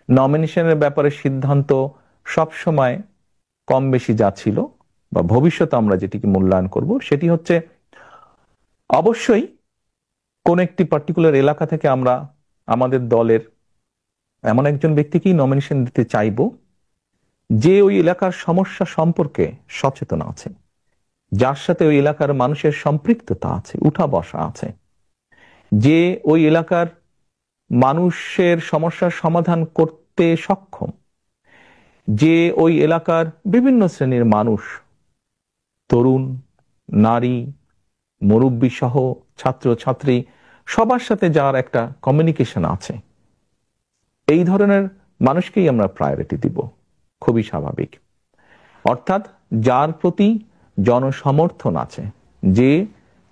নমিনেশনের ব্যাপারে সিদ্ধান্ত সব সময় কম বেশি যা ছিল বা ভবিষ্যতে আমরা যেটিকে মূল্যায়ন করব সেটি হচ্ছে অবশ্যই কোন একটি পার্টিকুলার এলাকা থেকে আমরা আমাদের দলের এমন একজন ব্যক্তিকেই নমিনেশন দিতে চাইব যে ওই এলাকার সমস্যা সম্পর্কে সচেতন আছে, যার সাথে ওই এলাকার মানুষের সম্পৃক্ততা আছে, উঠা বসা আছে, যে ওই এলাকার মানুষের সমস্যার সমাধান করতে সক্ষম, যে ওই এলাকার বিভিন্ন শ্রেণীর মানুষ, তরুণ, নারী, মুরব্বী সহ ছাত্র ছাত্রী, সবার সাথে যার একটা কমিউনিকেশন আছে, এই ধরনের মানুষকেই আমরা প্রায়োরিটি দিব। খুবই স্বাভাবিক। অর্থাৎ যার প্রতি জনসমর্থন আছে, যে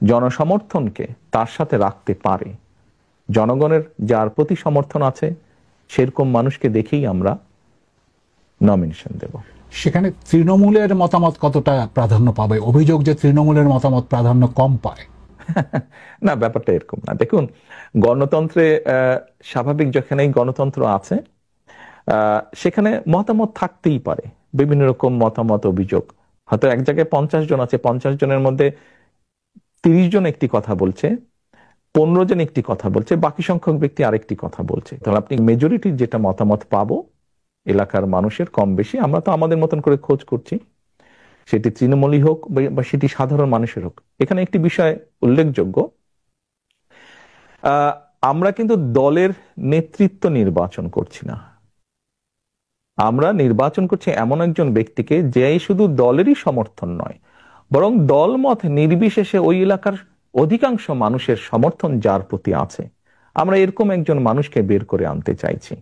জনসমর্থনকে তার সাথে রাখতে পারে, জনগণের যার প্রতি সমর্থন আছে সেরকম মানুষকে দেখেই আমরা নমিনেশন দেব। সেখানে তৃণমূলের মতামত কতটা প্রাধান্য পাবে? অভিযোগ যে তৃণমূলের মতামত প্রাধান্য কম পায়। না, ব্যাপারটা এরকম না। দেখুন, গণতন্ত্রে স্বাভাবিক যেখানেই গণতন্ত্র আছে সেখানে মতামত থাকতেই পারে, বিভিন্ন রকম মতামত, অভিযোগ। হয়তো এক জায়গায় 50 জন আছে, 50 জনের মধ্যে 30 জন একটি কথা বলছে, 15 জন একটি কথা বলছে, বাকি সংখ্যক ব্যক্তি আরেকটি কথা বলছে। তাহলে আপনি মেজরিটির যেটা মতামত পাবো এলাকার মানুষের কম বেশি, আমরা তো আমাদের মতন করে খোঁজ করছি, সেটি তৃণমূলই হোক বা সেটি সাধারণ মানুষের হোক। এখানে একটি বিষয় উল্লেখযোগ্য, আমরা কিন্তু দলের নেতৃত্ব নির্বাচন করছি না, আমরা নির্বাচন করছি এমন একজন ব্যক্তিকে যে শুধু দলেরই সমর্থন নয়, বরং দলমত নির্বিশেষে ওই এলাকার অধিকাংশ মানুষের সমর্থন যার প্রতি আছে, আমরা এরকম একজন মানুষকে বের করে আনতে চাইছি।